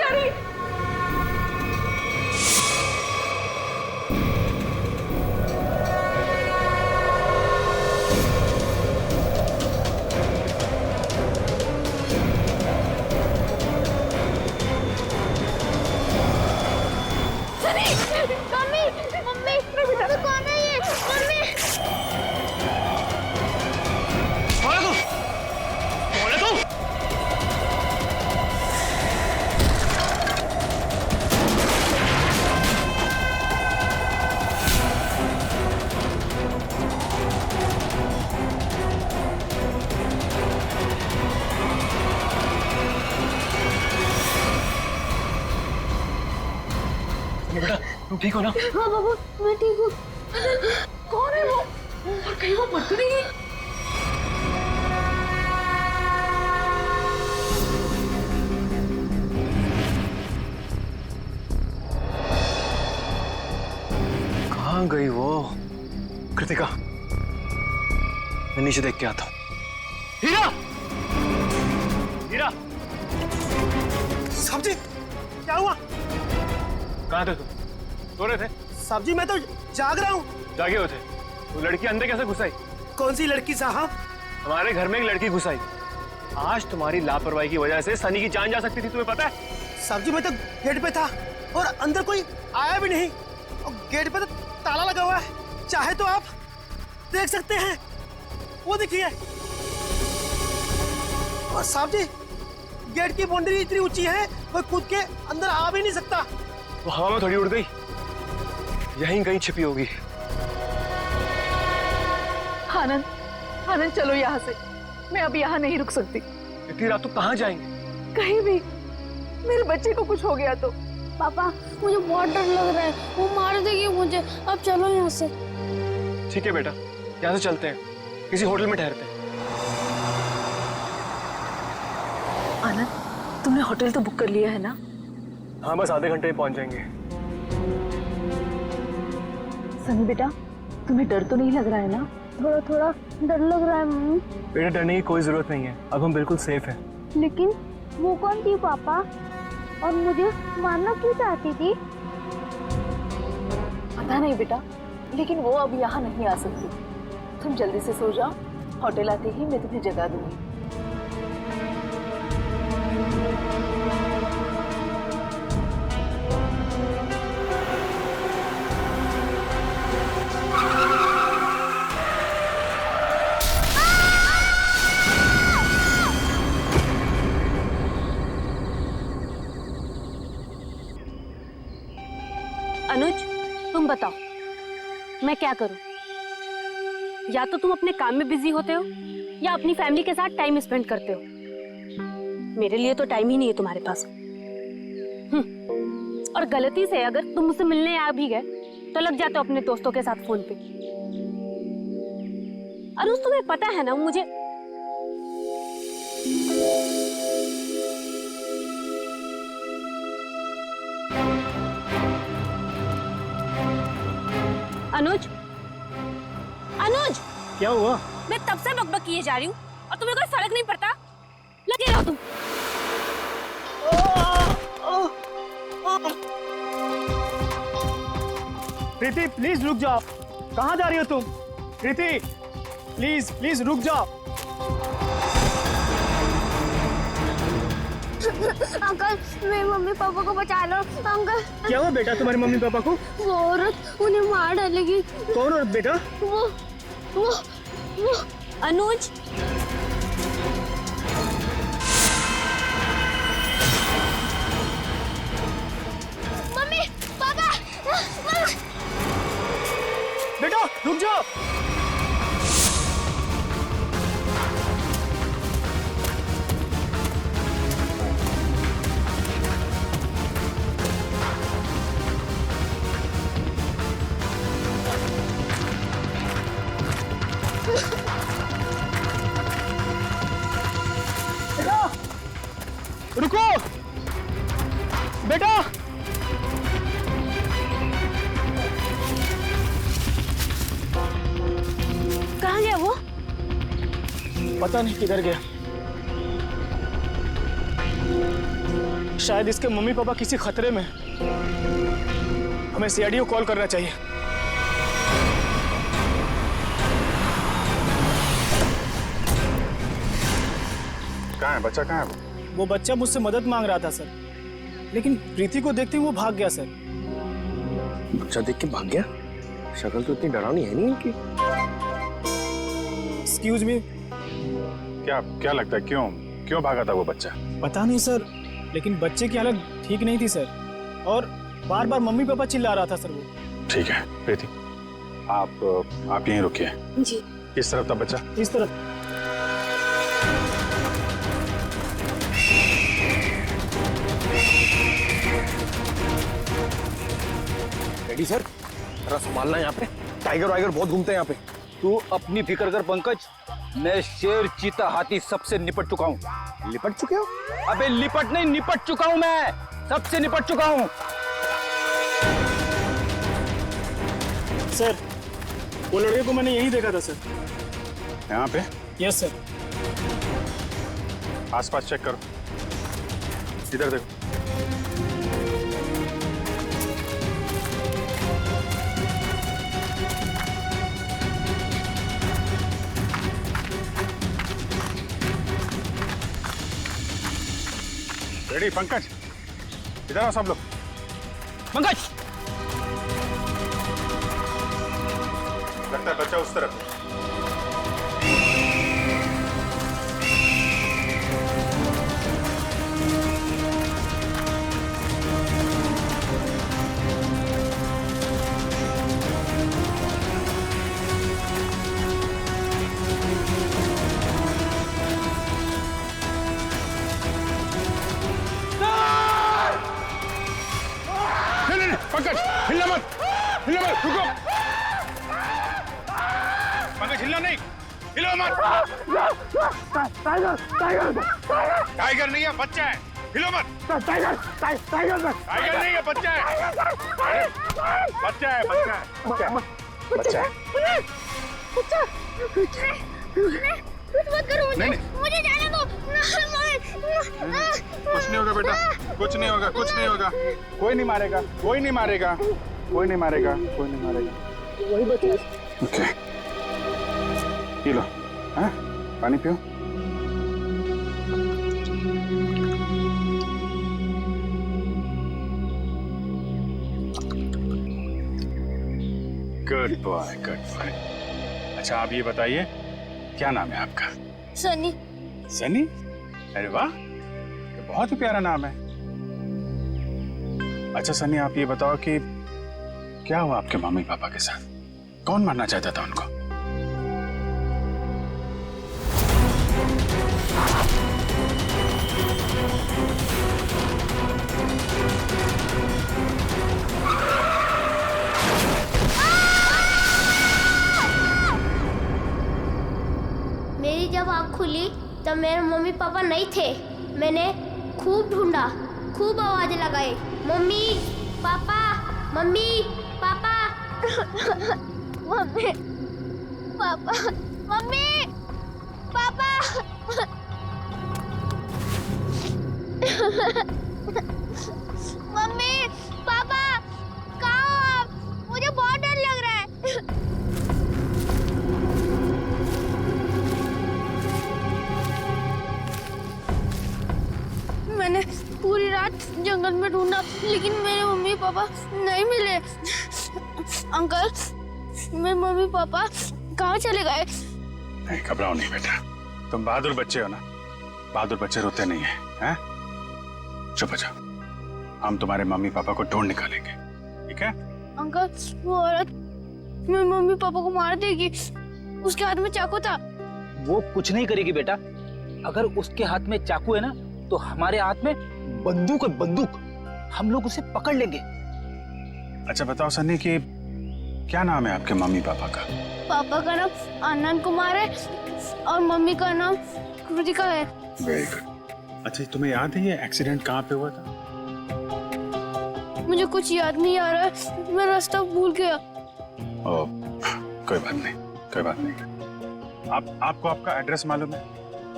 आ रही। Mummy mummy बेटा कौन है ये? मम्मी बोले तू बेटा तुम ठीक हो ना? हाँ बाबू मैं ठीक हूँ। कौन है वो? और कहीं वो मर तो नहीं गई? कहाँ गई वो? कृतिका, मैं नीचे देख के आता हूँ। हीरा! हीरा! साहब जी क्या हुआ? कहाँ थे तुम? सो रहे थे? साहब जी मैं तो जाग रहा हूँ। जागे हुए थे? वो लड़की अंदर कैसे घुस आई? कौन सी लड़की साहब? हमारे घर में एक लड़की घुस आई। आज तुम्हारी लापरवाही की वजह से सनी की जान जा सकती थी, तुम्हें पता है? साहब जी मैं तो गेट पे था और अंदर कोई आया भी नहीं और गेट पे तो ताला लगा हुआ है, चाहे तो आप देख सकते हैं, वो देखिए। और साहब जी गेट की बाउंड्री इतनी ऊंची है कोई कूद के अंदर आ भी नहीं सकता। वो हवा में थोड़ी उड़ गई, यहीं कहीं छिपी होगी। आनंद, आनंद चलो यहाँ से, मैं अब यहाँ नहीं रुक सकती। इतनी रात तो कहाँ जाएंगे? कहीं भी, मेरे बच्चे को कुछ हो गया तो। पापा मुझे बहुत डर लग रहा है, वो मार देगी मुझे। अब चलो यहाँ से। ठीक है बेटा, यहाँ से चलते हैं, किसी होटल में ठहरते हैं। आनंद, तुमने होटल तो बुक कर लिया है ना? हाँ बस आधे घंटे में पहुंच जाएंगे। सनी बेटा, तुम्हें डर तो नहीं लग रहा है ना? थोड़ा थोड़ा डर लग रहा है मम्मी। बेटा डरने की कोई जरूरत नहीं है, अब हम बिल्कुल सेफ हैं। लेकिन वो कौन थी पापा, और मुझे मारना क्यों चाहती थी? पता नहीं बेटा, लेकिन वो अब यहाँ नहीं आ सकती। तुम जल्दी से सो जाओ, होटल आते ही मैं तुम्हें जगा दूंगी। अनुज, तुम बताओ मैं क्या करूं? या तो तुम अपने काम में बिजी होते हो या अपनी फैमिली के साथ टाइम स्पेंड करते हो। मेरे लिए तो टाइम ही नहीं है तुम्हारे पास। और गलती से अगर तुम मुझसे मिलने आ भी गए तो लग जाते हो अपने दोस्तों के साथ फोन पे। अनुज तुम्हें पता है ना मुझे अनुज, अनुज क्या हुआ? मैं तब से बकबक किए जा रही हूँ और तुम्हें कोई फर्क नहीं पड़ता। लगे रहो तुम। प्रीति प्लीज रुक जाओ, कहाँ जा रही हो तुम? प्रीति प्लीज प्लीज रुक जाओ। अंकल मेरे मम्मी पापा को बचा लो। अंकल क्या हुआ बेटा तुम्हारे मम्मी पापा को? वो औरत उन्हें मार डालेगी। कौन औरत बेटा? वो अनुज, मम्मी पापा बेटा रुक जाओ। रुको बेटा। कहाँ गया वो? पता नहीं किधर गया। शायद इसके मम्मी पापा किसी खतरे में हैं। हमें सीआईडी को कॉल करना चाहिए। कहाँ है बच्चा, कहाँ है वो बच्चा मुझसे मदद मांग रहा था सर, लेकिन प्रीति को देखते ही वो भाग गया सर। बच्चा देख के भाग गया? शक्ल तो इतनी डरावनी है नहीं इनकी। Excuse me. क्या क्या लगता है, क्यों क्यों भागा था वो बच्चा? पता नहीं सर, लेकिन बच्चे की हालत ठीक नहीं थी सर, और बार बार मम्मी पापा चिल्ला रहा था सर वो। ठीक है प्रीति, आप यहीं रुकिए। जी। किस तरफ था बच्चा? इस तरफ। रेडी सर, जरा संभालना यहाँ पे, टाइगर वाइगर बहुत घूमते हैं यहाँ पे। तू अपनी फिक्र कर पंकज, मैं शेर चीता हाथी सबसे निपट चुका हूँ। लिपट चुके हो? अबे लिपट नहीं, निपट चुका हूँ, मैं सबसे निपट चुका हूँ। सर वो लड़के को मैंने यहीं देखा था सर। यहाँ पे? Yes sir. आसपास चेक करो, इधर देखो। रेडी पंकज, इधर आओ सब लोग। पंकज, लगता है बच्चा उस तरफ है। नहीं, पंकज हिलना मत, रुको। पंकज हिलना नहीं, हिलो मत। टाइगर नहीं है, बच्चा है, हिलो मत। टाइगर नहीं है, बच्चा है। बच्चा है। मत करो मुझे, नहीं। मुझे जाने दो। कुछ नहीं होगा बेटा, कुछ नहीं होगा। कोई नहीं मारेगा। वही बच्चा। Okay, P low. हाँ, पानी पियो। Good boy. अच्छा आप ये बताइए, क्या नाम है आपका? सनी। सनी? अरे वाह, ये बहुत ही प्यारा नाम है। अच्छा सनी, आप ये बताओ कि क्या हुआ आपके मम्मी पापा के साथ? कौन मारना चाहता था उनको? मेरी जब आँख खुली तब मेरे मम्मी पापा नहीं थे। मैंने खूब ढूंढा, खूब आवाज लगाई, mummy papa, mummy papa. Mummy papa, mummy papa. Mummy papa, कहाँ हो आप? मुझे बहुत डर लग रहा है। मैंने पूरी रात जंगल में ढूंढा, लेकिन मेरे मम्मी पापा नहीं मिले। अंकल, मेरे मम्मी पापा कहाँ चले गए? नहीं, घबराओ नहीं बेटा, तुम बहादुर बच्चे हो ना। बहादुर बच्चे रोते नहीं है, हैं? चुप हो जाओ, हम तुम्हारे मम्मी पापा को ढूंढ निकालेंगे, ठीक है? अंकल, वो औरत मेरे मम्मी पापा को मार देगी। उसके हाथ में चाकू था। वो कुछ नहीं करेगी बेटा। अगर उसके हाथ में चाकू है ना, तो हमारे हाथ में बंदूक है, बंदूक। हम लोग उसे पकड़ लेंगे। अच्छा बताओ सन्नी कि क्या नाम है आपके मम्मी पापा का? पापा का नाम आनंद कुमार है और मम्मी का नाम कृतिका है। Very good. अच्छा तुम्हें याद है ये एक्सीडेंट कहाँ पे हुआ था? मुझे कुछ याद नहीं आ रहा है, मैं रास्ता भूल गया। ओ, कोई बात नहीं। आपको आपका एड्रेस मालूम है?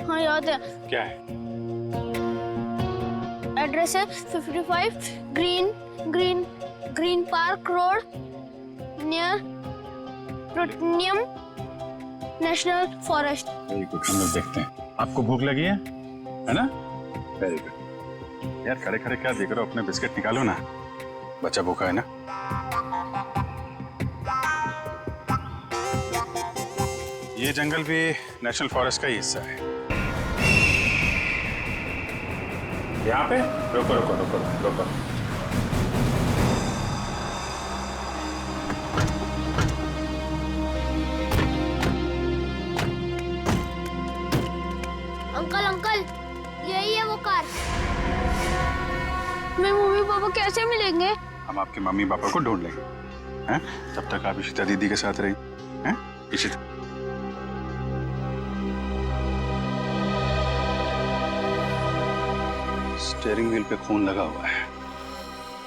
हाँ याद है। क्या है? एड्रेस है 55 green park road near protonium national forest. Very good, हम लोग देखते हैं। आपको भूख लगी है ना? Very good. यार खड़े खड़े क्या देख रहे हो, अपने बिस्किट निकालो ना, बच्चा भूखा है ना। ये जंगल भी नेशनल फॉरेस्ट का ही हिस्सा है। यहाँ पे रुको रुको रुको रुको। अंकल अंकल, यही है वो कार। मेरे मम्मी पापा कैसे मिलेंगे? हम आपके मम्मी पापा को ढूंढ लेंगे, हैं? तब तक आप इशिता दीदी के साथ रही, हैं? इशिता स्टीयरिंग व्हील पे खून लगा हुआ है,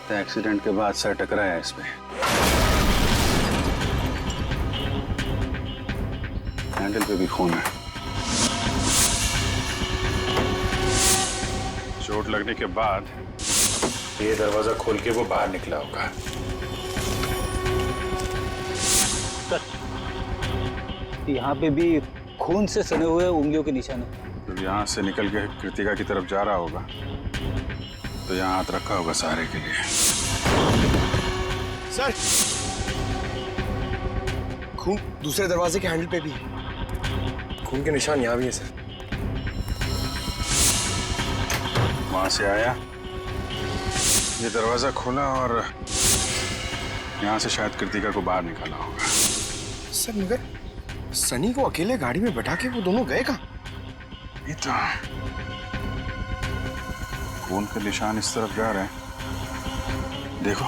तो एक्सीडेंट के बाद सर टकराया इस पे। हैंडल पे भी खून है। चोट लगने के बाद ये दरवाजा खोल के वो बाहर निकला होगा। यहाँ पे भी खून से सने हुए उंगलियों के निशान है। जब यहाँ से निकल के कृतिका की तरफ जा रहा होगा तो यहाँ हाथ रखा होगा सहारे के लिए। सर, खून दूसरे दरवाजे के हैंडल पे भी है। खून के निशान यहाँ भी है सर। वहां से आया, ये दरवाजा खोला और यहाँ से शायद कृतिका को बाहर निकाला होगा। सर मगर सनी को अकेले गाड़ी में बैठा के वो दोनों गए कहाँ? ये तो खून के निशान इस तरफ जा रहे हैं, देखो।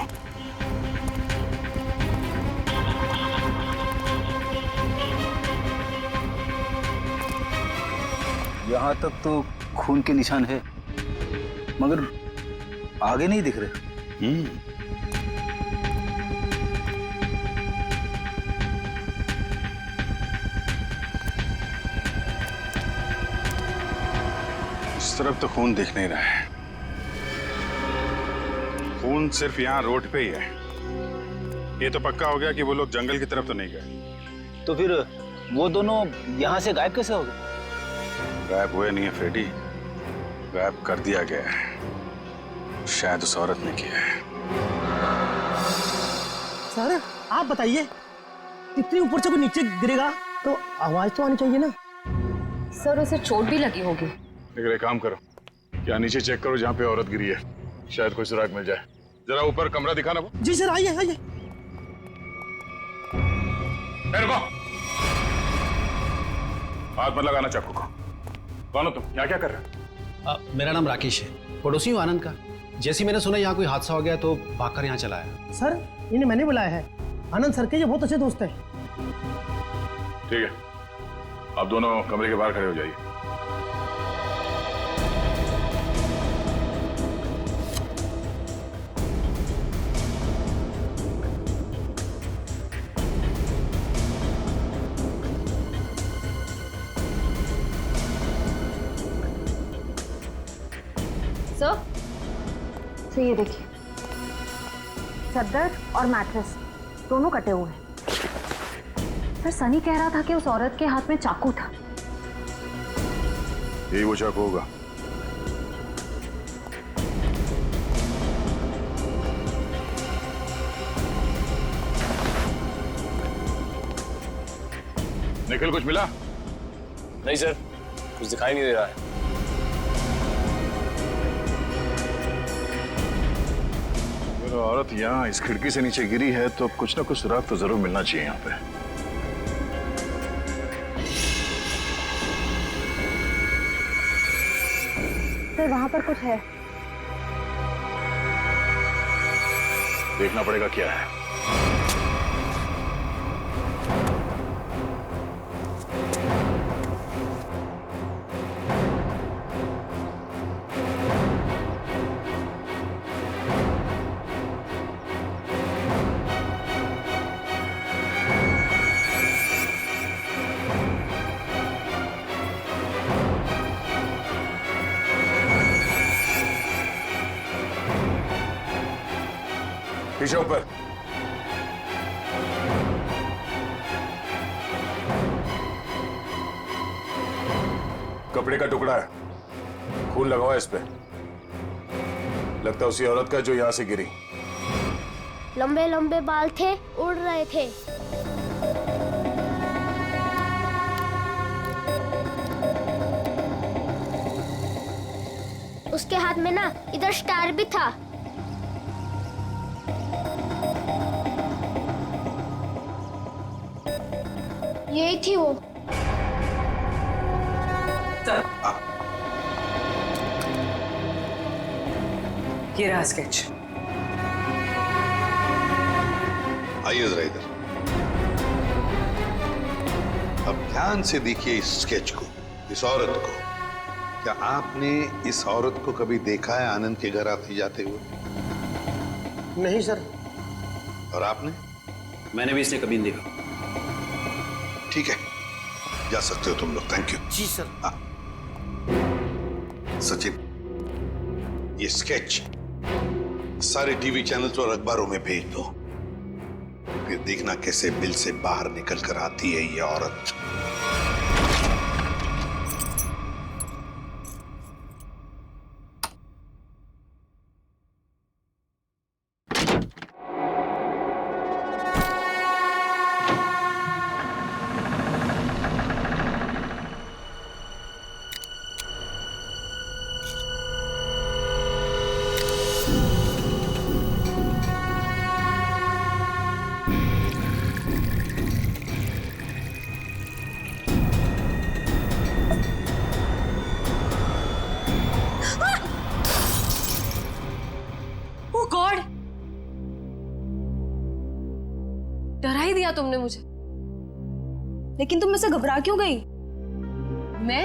यहाँ तक तो खून के निशान है, मगर आगे नहीं दिख रहे। इस तरफ तो खून दिख नहीं रहा है। खून सिर्फ यहाँ रोड पे ही है। ये तो पक्का हो गया कि वो लोग जंगल की तरफ तो नहीं गए। तो फिर वो दोनों यहाँ से गायब कैसे हो गए? गायब हुए नहीं है फ्रेडी, गायब कर दिया गया है। शायद उस औरत ने किया है। सर आप बताइए, इतनी ऊपर से कोई नीचे गिरेगा तो आवाज तो आनी चाहिए ना। सर उसे चोट भी लगी होगी। लेकिन एक काम करो, क्या नीचे चेक करो जहाँ पे औरत गिरी है, शायद कोई सुराग मिल जाए। जरा ऊपर कमरा दिखाना वो। जी सर, आइए आइए। रुको, हाथ मत लगाना चाकू को। कौन हो तुम, यहाँ क्या कर रहे हो? मेरा नाम राकेश है, पड़ोसी हूँ आनंद का। जैसे ही मैंने सुना यहाँ कोई हादसा हो गया तो भागकर यहाँ चला आया। सर इन्हें मैंने बुलाया है, आनंद सर के ये बहुत अच्छे दोस्त हैं। ठीक है, आप दोनों कमरे के बाहर खड़े हो जाइए। सर ये देखिए, चादर और मैट्रेस दोनों कटे हुए हैं। सर सनी कह रहा था कि उस औरत के हाथ में चाकू था। यही वो चाकू होगा। निखिल कुछ मिला? नहीं सर, कुछ दिखाई नहीं दे रहा है। अगर औरत यहाँ इस खिड़की से नीचे गिरी है तो कुछ ना कुछ सुराग तो जरूर मिलना चाहिए यहाँ पे। सर वहां पर कुछ है। देखना पड़ेगा क्या है। पीछे ऊपर। कपड़े का टुकड़ा है, खून लगा हुआ है इस पे। लगता है उसी औरत का जो यहां से गिरी। लंबे लंबे बाल थे, उड़ रहे थे। उसके हाथ में ना इधर स्टार भी था। यही थी वो। ये रहा स्केच। आइए जरा इधर। अब ध्यान से देखिए इस स्केच को, इस औरत को। क्या आपने इस औरत को कभी देखा है आनंद के घर आते जाते हुए? नहीं सर। और आपने? मैंने भी इसे कभी नहीं देखा। ठीक है, जा सकते हो तुम लोग। Thank you. जी सर। सचिन, ये स्केच सारे टीवी चैनल्स और अखबारों में भेज दो। फिर देखना कैसे बिल से बाहर निकल कर आती है ये औरत। डरा ही दिया तुमने मुझे। लेकिन तुम मुझसे घबरा क्यों गई? मैं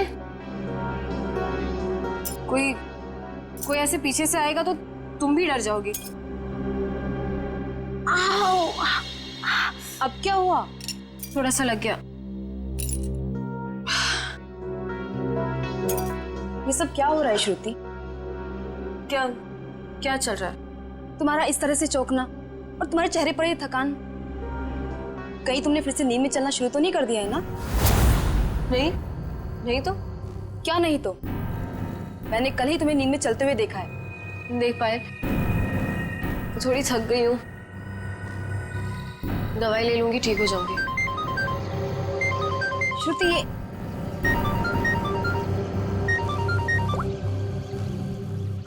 कोई ऐसे पीछे से आएगा तो तुम भी डर जाओगी। आओ! अब क्या हुआ? थोड़ा सा लग गया। ये सब क्या हो रहा है श्रुति? क्या चल रहा है? तुम्हारा इस तरह से चौंकना और तुम्हारे चेहरे पर ये थकान, कहीं तुमने फिर से नींद में चलना शुरू तो नहीं कर दिया है ना? नहीं तो क्या नहीं तो? मैंने कल ही तुम्हें नींद में चलते हुए देखा है। देख पाए तो थोड़ी थक गई हूँ, दवाई ले लूंगी, ठीक हो जाऊंगी। श्रुति, ये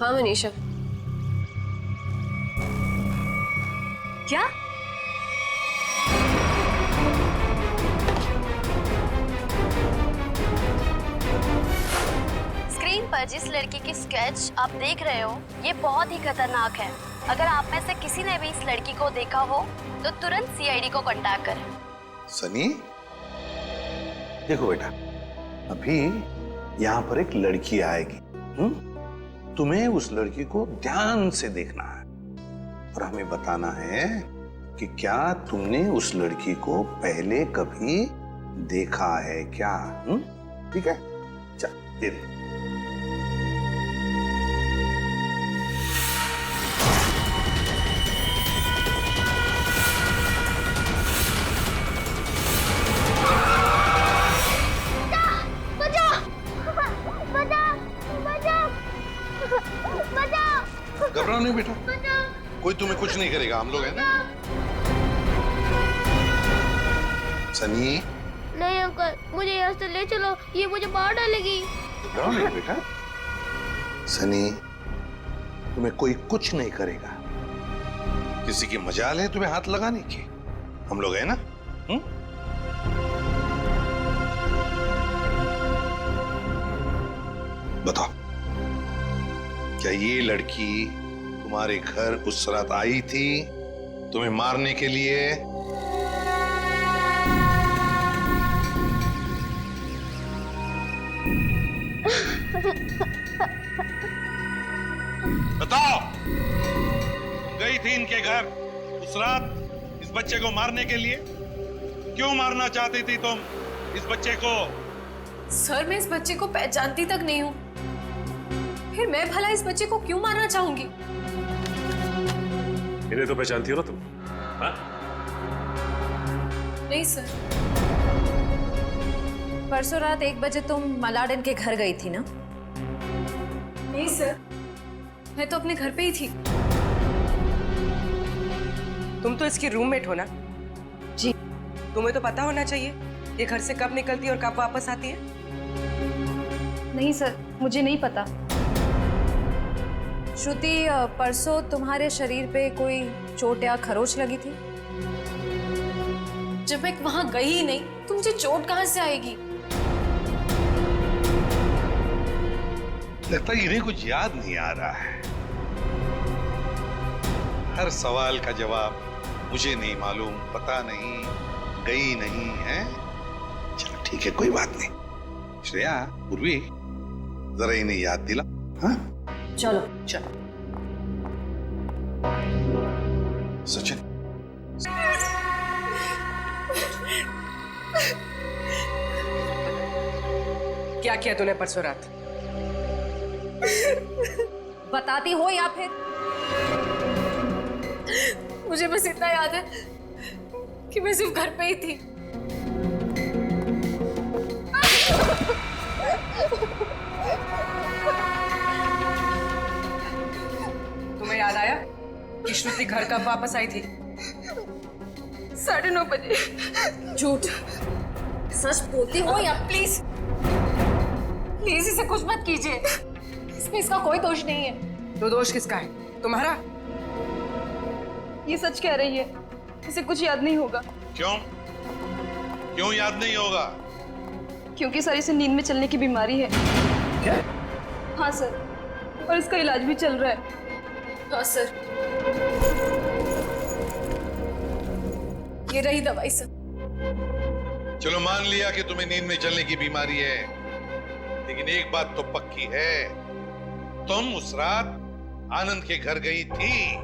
हाँ मनीषा, क्या? स्क्रीन पर जिस लड़की की स्केच आप देख रहे हो, ये बहुत ही खतरनाक है। अगर आप में से किसी ने भी इस लड़की को देखा हो तो तुरंत सीआईडी को कांटेक्ट करें। सनी, देखो बेटा, अभी यहाँ पर एक लड़की आएगी। तुम्हें उस लड़की को ध्यान से देखना है और हमें बताना है कि क्या तुमने उस लड़की को पहले कभी देखा है क्या? ठीक है, चल दे दे। घबराओ नहीं बेटा, कोई तुम्हें कुछ नहीं करेगा, हम लोग हैं ना। सनी, नहीं अंकल, मुझे यहाँ से ले चलो, ये मुझे मार डालेगी। घबराओ नहीं बेटा। सनी, तुम्हें कोई कुछ नहीं करेगा। किसी की मजाल है तुम्हें हाथ लगाने की, हम लोग हैं ना। बताओ, क्या ये लड़की तुम्हारे घर उस रात आई थी तुम्हें मारने के लिए? बताओ, गई थी इनके घर उस रात इस बच्चे को मारने के लिए? क्यों मारना चाहती थी तुम इस बच्चे को? सर, मैं इस बच्चे को पहचानती तक नहीं हूँ, फिर मैं भला इस बच्चे को क्यों मारना चाहूंगी? इन्हें तो पहचानती हो ना तुम? हाँ? नहीं सर, परसों रात 1 बजे तुम मलाडन के घर गई थी ना? नहीं सर, मैं तो अपने घर पे ही थी। तुम तो इसकी रूममेट हो ना? जी। तुम्हें तो पता होना चाहिए ये घर से कब निकलती है और कब वापस आती है। नहीं सर, मुझे नहीं पता। श्रुति, परसों तुम्हारे शरीर पे कोई चोट या खरोच लगी थी? जब मैं वहां गई ही नहीं तो मुझे चोट कहां से आएगी? लगता है इन्हें कुछ याद नहीं आ रहा है। हर सवाल का जवाब मुझे नहीं मालूम, पता नहीं, गई नहीं है। चलो ठीक है, कोई बात नहीं। श्रेया, पूर्वी, जरा इन्हें याद दिला। हाँ? चलो चलो। सचिन, क्या किया तूने परसों रात? बताती हो या फिर? मुझे बस इतना याद है कि मैं सिर्फ घर पे ही थी। तुम्हें याद आया कि श्रुति घर कब वापस आई थी? 9:30 बजे। झूठ। सच बोलती हो या प्लीज प्लीज इसे कुछ मत कीजिए। इसमें इसका कोई दोष नहीं है। तो दोष किसका है? तुम्हारा? ये सच कह रही है, इसे कुछ याद नहीं होगा। क्यों? क्यों याद नहीं होगा? क्योंकि सर इसे नींद में चलने की बीमारी है। क्या? हाँ सर, और इसका इलाज भी चल रहा है। हाँ सर, ये रही दवाई सर। चलो मान लिया कि तुम्हें नींद में चलने की बीमारी है, लेकिन एक बात तो पक्की है, तुम उस रात आनंद के घर गई थी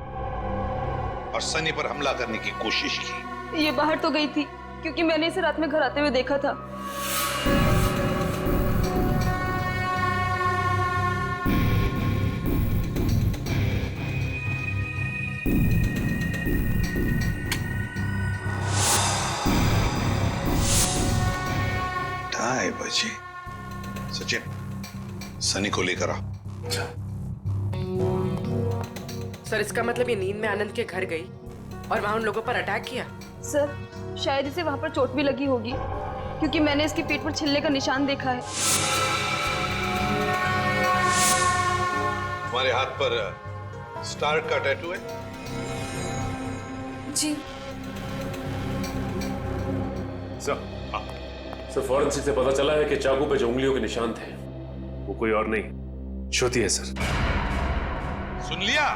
और सनी पर हमला करने की कोशिश की। ये बाहर तो गई थी क्योंकि मैंने इसे रात में घर आते हुए देखा था। ढाई बजे। सचिन, सनी को लेकर आ। सर, इसका मतलब ये नींद में आनंद के घर गई और वहां उन लोगों पर अटैक किया? सर, शायद इसे वहां पर चोट भी लगी होगी क्योंकि मैंने इसके पेट पर छिलने का निशान देखा है। तुम्हारे हाथ पर स्टार का टैटू है? जी सर, फॉरेंसिक से पता चला है कि चाकू पे जो उंगलियों के निशान थे वो कोई और नहीं, श्रुति है सर। सुन लिया?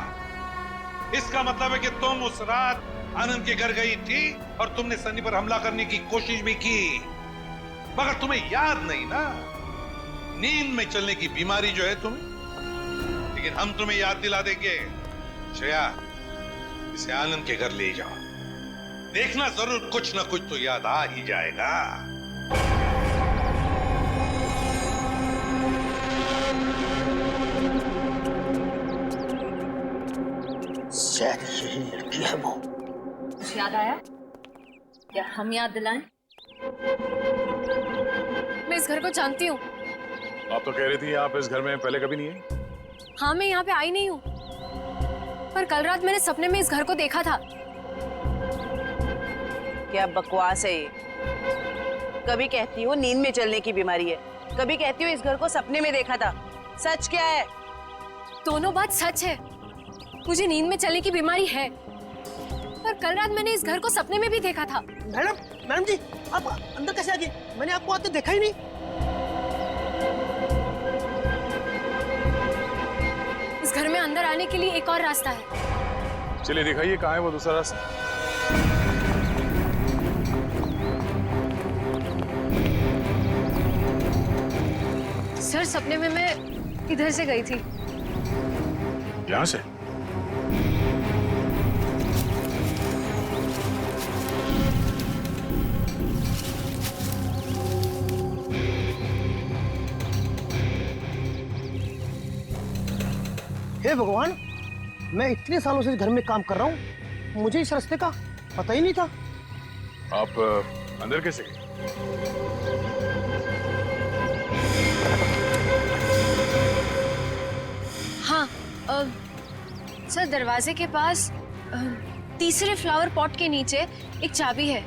इसका मतलब है कि तुम उस रात आनंद के घर गई थी और तुमने सनी पर हमला करने की कोशिश भी की, मगर तुम्हें याद नहीं ना। नींद में चलने की बीमारी जो है तुम्हें, लेकिन हम तुम्हें याद दिला देंगे। श्रेया, इसे आनंद के घर ले जाओ, देखना जरूर कुछ ना कुछ तो याद आ ही जाएगा। यही लड़की है वो। कुछ याद आया? क्या हम याद दिलाएं? मैं इस घर को जानती हूँ। आप तो कह रही थी आप इस घर में पहले कभी नहीं है। हाँ, मैं यहाँ पे आई नहीं हूँ, पर कल रात मैंने सपने में इस घर को देखा था। क्या बकवास है ये? कभी कहती हो नींद में चलने की बीमारी है, कभी कहती हो इस घर को सपने में देखा था। सच क्या है? दोनों बात सच है। मुझे नींद में चलने की बीमारी है, पर कल रात मैंने इस घर को सपने में भी देखा था। मैडम जी, आप अंदर कैसे आ गए? मैंने आपको आते देखा ही नहीं। इस घर में अंदर आने के लिए एक और रास्ता है। चलिए दिखाइए कहाँ है वो दूसरा रास्ता। सर, सपने में मैं इधर से गई थी। यहाँ से? हे भगवान, मैं इतने सालों से इस घर में काम कर रहा हूँ, मुझे इस रास्ते का पता ही नहीं था। आप अंदर कैसे गए? हाँ सर, दरवाजे के पास तीसरे फ्लावर पॉट के नीचे एक चाबी है।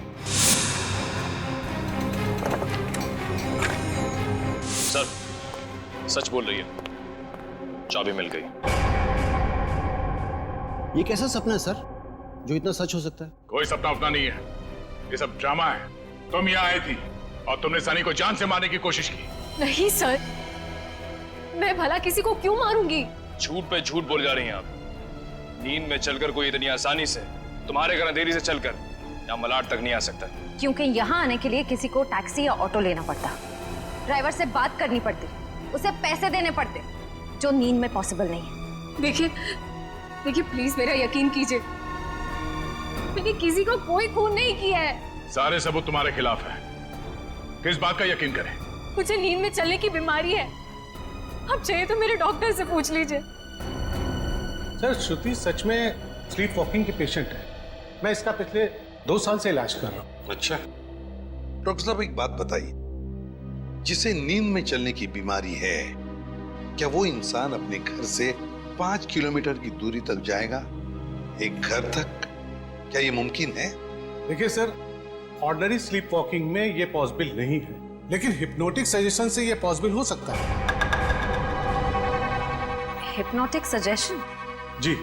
सर सच बोल रही है, चाबी मिल गई। ये कैसा सपना है सर जो इतना सच हो सकता है? कोई सपना अपना नहीं है, ये सब ड्रामा है। तुम यहाँ आई थी और तुमने सनी को जान से मारने की कोशिश की। नहीं सर, मैं भला किसी को क्यों मारूंगी? झूठ पे झूठ बोल जा रही हैं आप। नींद में चलकर कोई इतनी आसानी से तुम्हारे घर अंधेरी से चलकर यहाँ मलाड तक नहीं आ सकता। क्योंकि यहाँ आने के लिए किसी को टैक्सी या ऑटो लेना पड़ता, ड्राइवर से बात करनी पड़ती, उसे पैसे देने पड़ते, जो नींद में पॉसिबल नहीं है। देखिए प्लीज मेरा यकीन कीजिए, मैंने किसी को कोई खून नहीं किया है। सारे सबूत तुम्हारे खिलाफ है, किस बात का यकीन करें? मुझे नींद में चलने की बीमारी है, आप चाहिए तो मेरे डॉक्टर से पूछ लीजिए। सर श्रुति सच में स्लीप वॉकिंग की पेशेंट है। मैं इसका पिछले 2 साल से इलाज कर रहा हूँ। अच्छा डॉक्टर साहब, एक बात बताइए, जिसे नींद में चलने की बीमारी है, क्या वो इंसान अपने घर से 5 किलोमीटर की दूरी तक जाएगा, एक घर तक? क्या ये मुमकिन है? देखिए सर, ऑर्डिनरी स्लीप वॉकिंग में ये पॉसिबल नहीं है, लेकिन हिप्नोटिक सजेशन से ये पॉसिबल हो सकता है। Hypnotic suggestion? जी,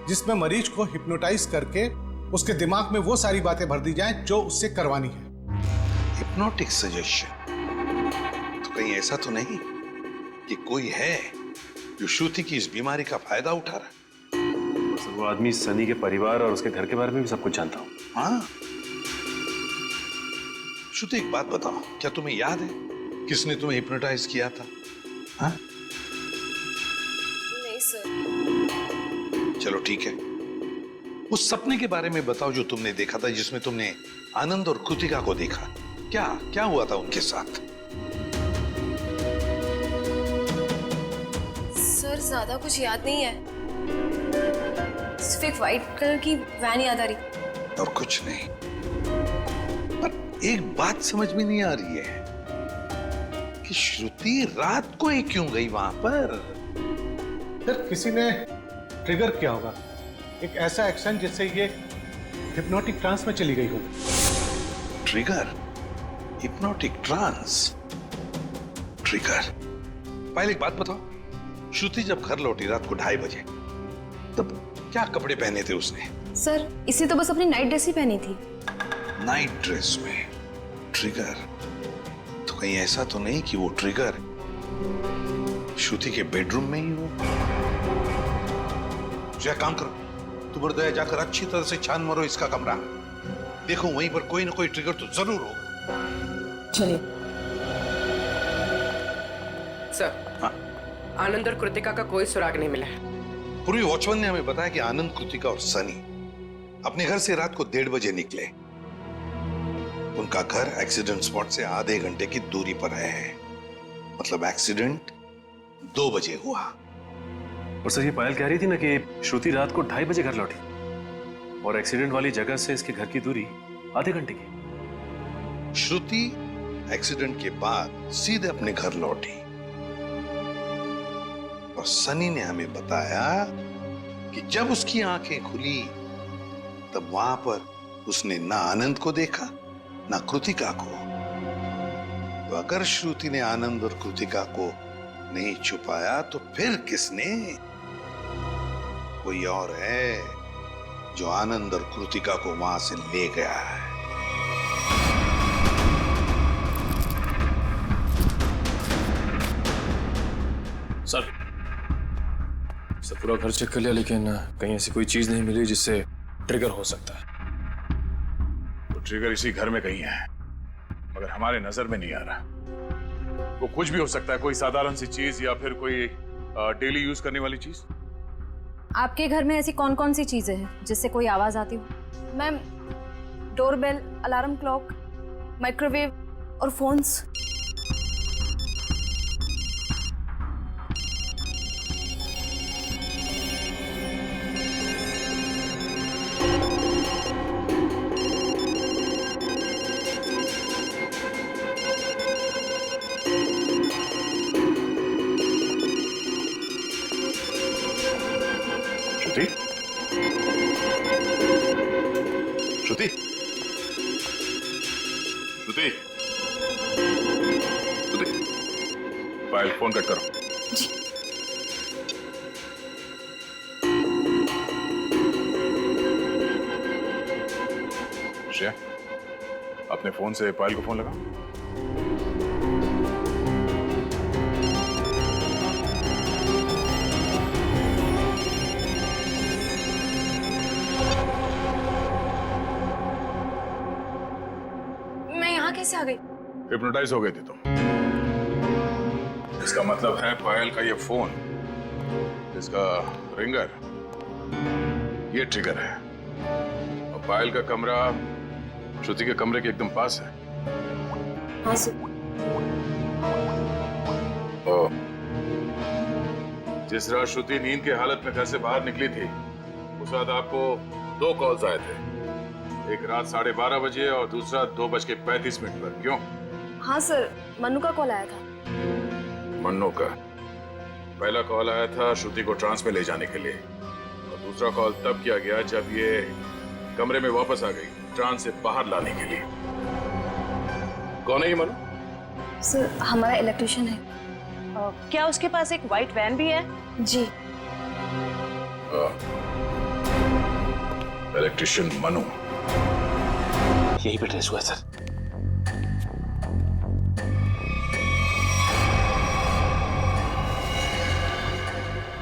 जिसमें मरीज को हिप्नोटाइज करके उसके दिमाग में वो सारी बातें भर दी जाएं जो उससे करवानी है। Hypnotic suggestion? तो कहीं ऐसा तो नहीं कि कोई है जो श्रुति की इस बीमारी का फायदा उठा रहा है? सर वो आदमी सनी के परिवार और उसके घर के बारे में भी सब कुछ जानता हूँ। हाँ श्रुति, एक बात बताओ, क्या तुम्हें याद है किसने तुम्हें हिप्नोटाइज किया था? हाँ? नहीं सर। चलो ठीक है, उस सपने के बारे में बताओ जो तुमने देखा था, जिसमें तुमने आनंद और कृतिका को देखा। क्या क्या हुआ था उनके साथ? सर ज्यादा कुछ याद नहीं है, सिर्फ एक व्हाइट कलर की वैन याद आ रही। और कुछ नहीं? पर एक बात समझ में नहीं आ रही है कि श्रुति रात को ही क्यों गई वहां पर? सर किसी ने ट्रिगर किया होगा, एक ऐसा एक्शन जिससे ये हिप्नोटिक ट्रांस में चली गई होगी। ट्रिगर? Hypnotic trance? ट्रिगर? पहले एक बात बताओ, श्रुति जब घर लौटी रात को 2:30 बजे, तब क्या कपड़े पहने थे उसने? सर इसे तो बस अपनी नाइट ड्रेस ही पहनी थी। नाइट ड्रेस में ट्रिगर? तो कहीं ऐसा तो नहीं कि वो ट्रिगर श्रुति के बेडरूम में ही हो? जो काम करो, तुम और दया जाकर अच्छी तरह से छान मारो इसका कमरा, देखो वहीं पर कोई ना कोई ट्रिगर तो जरूर होगा। चलिए। सर आनंद और कृतिका का कोई सुराग नहीं मिला है। पूर्वी वॉचमैन ने हमें बताया कि आनंद, कृतिका और सनी अपने घर से रात को 1:30 बजे निकले। उनका घर एक्सीडेंट स्पॉट से आधे घंटे की दूरी पर है, मतलब एक्सीडेंट 2 बजे हुआ। और सर ये पायल कह रही थी ना कि श्रुति रात को 2:30 बजे घर लौटी और एक्सीडेंट वाली जगह से इसके घर की दूरी आधे घंटे की। श्रुति एक्सीडेंट के बाद सीधे अपने घर लौटी और सनी ने हमें बताया कि जब उसकी आंखें खुली तब वहां पर उसने ना आनंद को देखा ना कृतिका को। तो अगर श्रुति ने आनंद और कृतिका को नहीं छुपाया तो फिर किसने? कोई और है जो आनंद और कृतिका को वहां से ले गया है। सर पूरा घर चेक कर लिया, लेकिन कहीं ऐसी कोई चीज नहीं मिली जिससे ट्रिगर हो सकता है। तो ट्रिगर इसी घर में कहीं है, मगर हमारे नजर में नहीं आ रहा। वो कुछ भी हो सकता है, कोई साधारण सी चीज या फिर कोई डेली यूज करने वाली चीज। आपके घर में ऐसी कौन कौन सी चीजें हैं जिससे कोई आवाज आती हो? Ma'am doorbell, alarm clock, microwave और फोन्स। श्रुति, श्रुति, श्रुति, श्रुति, पायल फोन कट करो। श्रेया, अपने फोन से पायल को फोन लगा। मैं यहाँ कैसे आ गई? हिप्नोटाइज हो गई थी तुम। इसका मतलब है पायल का ये फोन, इसका रिंगर, ये ट्रिगर है। और पायल का कमरा श्रुति के कमरे के एकदम पास है। हाँ सर। और जिस रात श्रुति नींद की हालत में घर से बाहर निकली थी, उस रात आपको 2 कॉल्स आए थे। एक रात 12:30 बजे और दूसरा 2:35 पर। क्यों? हाँ सर, मन्नू का कॉल आया था। मन्नू का? पहला कॉल आया था श्रुति को ट्रांस में ले जाने के लिए, और दूसरा कॉल तब किया गया जब ये कमरे में वापस आ गई, ट्रांस से बाहर लाने के लिए। कौन है ये मन्नू? सर, हमारा इलेक्ट्रिशियन है। क्या उसके पास एक व्हाइट वैन भी है? जी। इलेक्ट्रिशियन मनु, यही पे ट्रेस हुआ सर।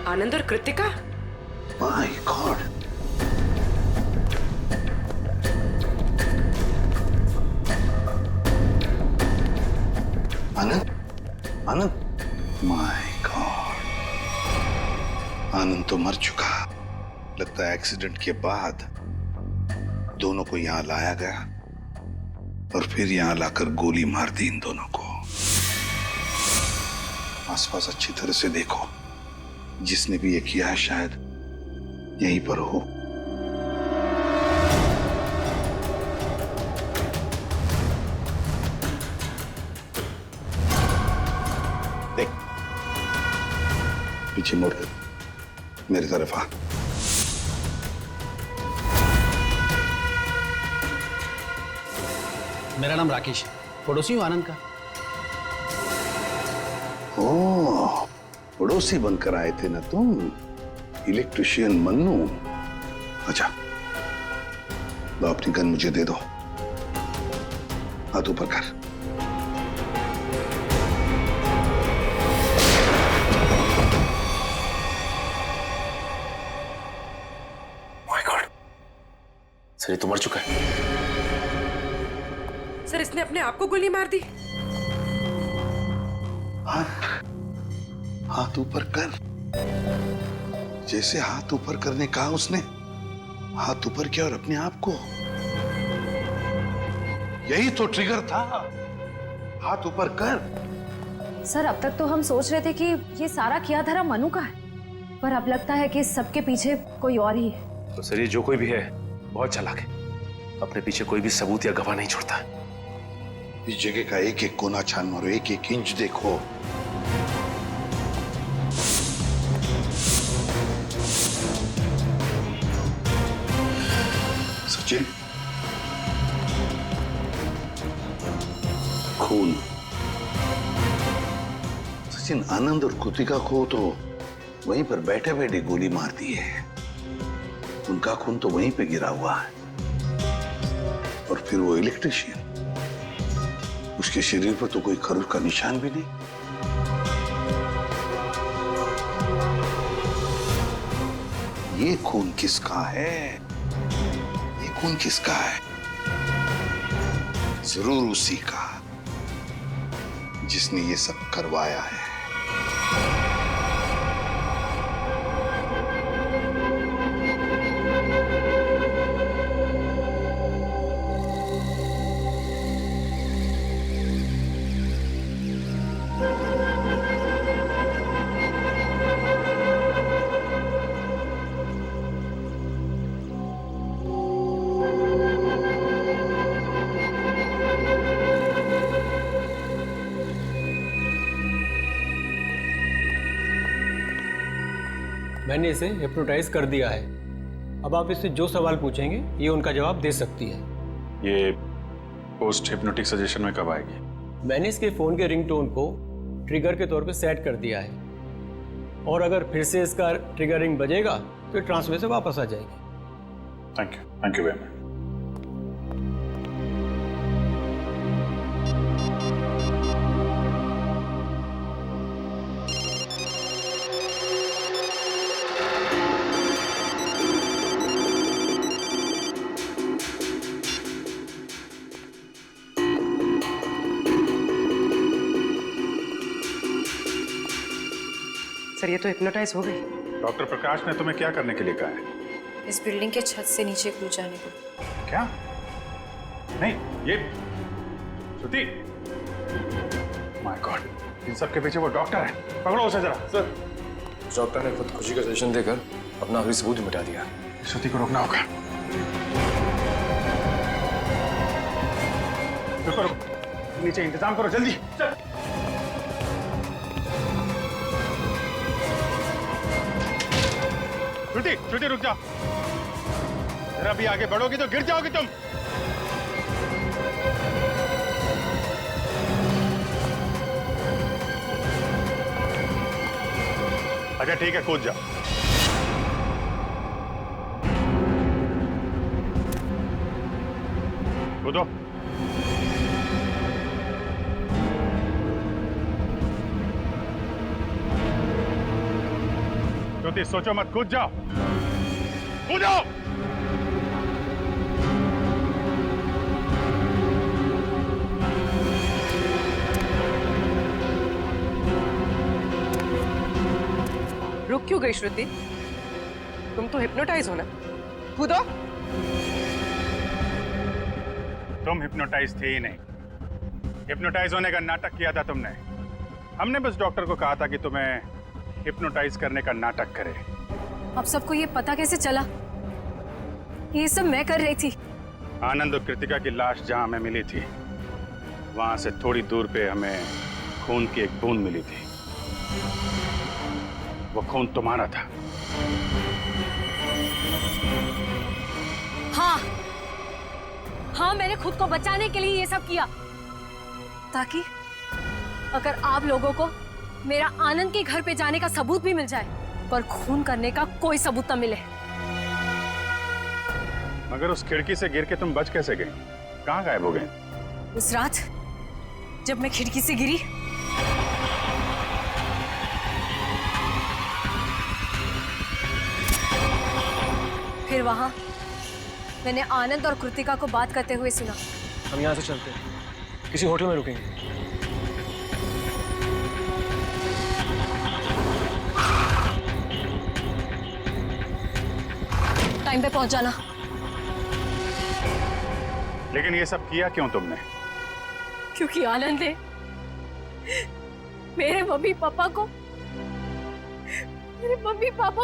आनंद और Kritika? My God, Anand, Anand, my God, Anand तो मर चुका। लगता है एक्सीडेंट के बाद दोनों को यहां लाया गया और फिर यहां लाकर गोली मार दी इन दोनों को। आसपास अच्छी तरह से देखो, जिसने भी ये किया है शायद यहीं पर हो। देख, पीछे मुड़ मेरी तरफ आ। मेरा नाम राकेश है, पड़ोसी हूँ आनंद का। ओह, पड़ोसी बनकर आए थे ना तुम, इलेक्ट्रिशियन मन्नू। अच्छा, लो अपनी गन मुझे दे दो, हाथ ऊपर कर। माय गॉड, सर ये तो मर चुका है। सर, इसने अपने आप को गोली मार दी। हाथ ऊपर कर। जैसे हाथ ऊपर करने कहा उसने, हाथ ऊपर किया और अपने आप को। यही तो ट्रिगर था, हाथ ऊपर कर। सर, अब तक तो हम सोच रहे थे कि ये सारा किया धरा मनु का है, पर अब लगता है कि सबके पीछे कोई और ही है। तो सर ये जो कोई भी है बहुत चालाक है, अपने पीछे कोई भी सबूत या गवाह नहीं छोड़ता। इस जगह का एक एक कोना छान मारो, एक एक इंच देखो। सचिन, खून। सचिन, आनंद और कृतिका को तो वहीं पर बैठे बैठे गोली मार दी है। उनका खून तो वहीं पे गिरा हुआ है। और फिर वो इलेक्ट्रिशियन, उसके शरीर पर तो कोई खरोच का निशान भी नहीं। ये खून किसका है? ये खून किसका है? जरूर उसी का, जिसने ये सब करवाया है। मैंने इसे हिप्नोटाइज कर दिया है। अब आप इससे जो सवाल पूछेंगे ये उनका जवाब दे सकती है। ये पोस्ट हिप्नोटिक सजेशन में कब आएगी? मैंने इसके फ़ोन के रिंगटोन को ट्रिगर के तौर पे सेट कर दिया है, और अगर फिर से इसका ट्रिगर रिंग बजेगा तो ट्रांस में से वापस आ जाएगी। Thank you very much. Sir ये तो हिप्नोटाइज हो गई। डॉक्टर प्रकाश ने तुम्हें क्या करने के लिए कहा है? इस बिल्डिंग के छत से नीचे कूद जाने को। क्या? नहीं, ये श्रुति, माय गॉड, इन सब के पीछे वो डॉक्टर है। पकड़ो उसे जरा। सर, डॉक्टर ने खुदकुशी का सजेशन देकर अपना आखिरी सबूत मिटा दिया। श्रुति को रोकना होगा। रुको रुको, नीचे इंतजाम करो जल्दी। चल। श्रुति, श्रुति रुक जाओ, जरा भी आगे बढ़ोगी तो गिर जाओगी तुम। अच्छा ठीक है, कूद जाओ। कूदो। श्रुति सोचो मत, कूद जाओ, कूदो। रुक क्यों गई श्रुति? तुम तो हिप्नोटाइज हो ना, कूदो। तुम हिप्नोटाइज थे ही नहीं, हिप्नोटाइज होने का नाटक किया था तुमने। हमने बस डॉक्टर को कहा था कि तुम्हें हिप्नोटाइज करने का नाटक करे। अब सबको ये पता कैसे चला? ये सब मैं कर रही थी। आनंद और कृतिका की लाश जहां हमें मिली थी, वहां से थोड़ी दूर पे हमें खून की एक बूंद मिली थी। वो खून तुम्हारा था। हाँ हाँ, मैंने खुद को बचाने के लिए ये सब किया, ताकि अगर आप लोगों को मेरा आनंद के घर पे जाने का सबूत भी मिल जाए, पर खून करने का कोई सबूत न मिले। मगर उस खिड़की से गिर के तुम बच कैसे गई? कहाँ गायब हो गए? उस रात जब मैं खिड़की से गिरी, फिर वहां मैंने आनंद और कृतिका को बात करते हुए सुना। हम यहाँ से चलते हैं, किसी होटल में रुकेंगे। टाइम पे पहुंच जाना। लेकिन ये सब किया क्यों तुमने? क्योंकि आनंद ने मेरे मम्मी पापा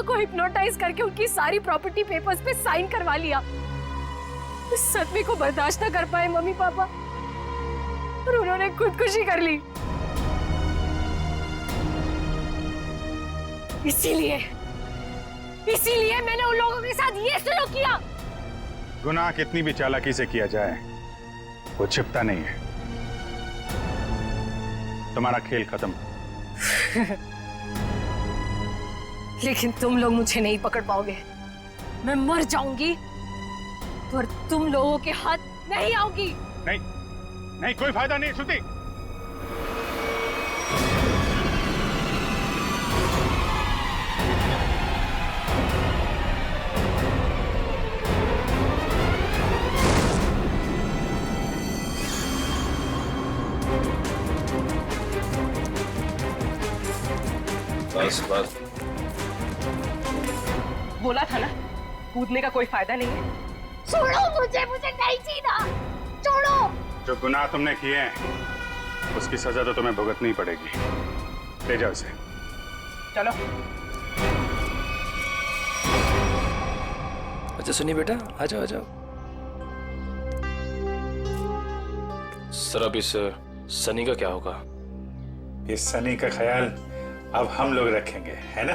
को हिप्नोटाइज करके उनकी सारी प्रॉपर्टी पेपर्स पे साइन करवा लिया। उस सदमे को बर्दाश्त न कर पाए मम्मी पापा, और उन्होंने खुदकुशी कर ली। इसीलिए मैंने उन लोगों के साथ ये सलूक किया। गुनाह कितनी भी चालाकी से किया जाए, वो छिपता नहीं है। तुम्हारा खेल खत्म। लेकिन तुम लोग मुझे नहीं पकड़ पाओगे। मैं मर जाऊंगी, पर तुम लोगों के हाथ नहीं आऊंगी। नहीं नहीं, कोई फायदा नहीं श्रुति। बस बोला था ना, कूदने का कोई फायदा नहीं है। छोड़ो मुझे नहीं जीना, छोड़ो। जो गुनाह तुमने किए हैं उसकी सजा तो तुम्हें भुगतनी ही पड़ेगी। ले जाओ इसे। चलो। अच्छा सुनिए बेटा, आ जाओ आ जाओ। सर अब इस सनी का क्या होगा? इस सनी का ख्याल अब हम लोग रखेंगे, है ना?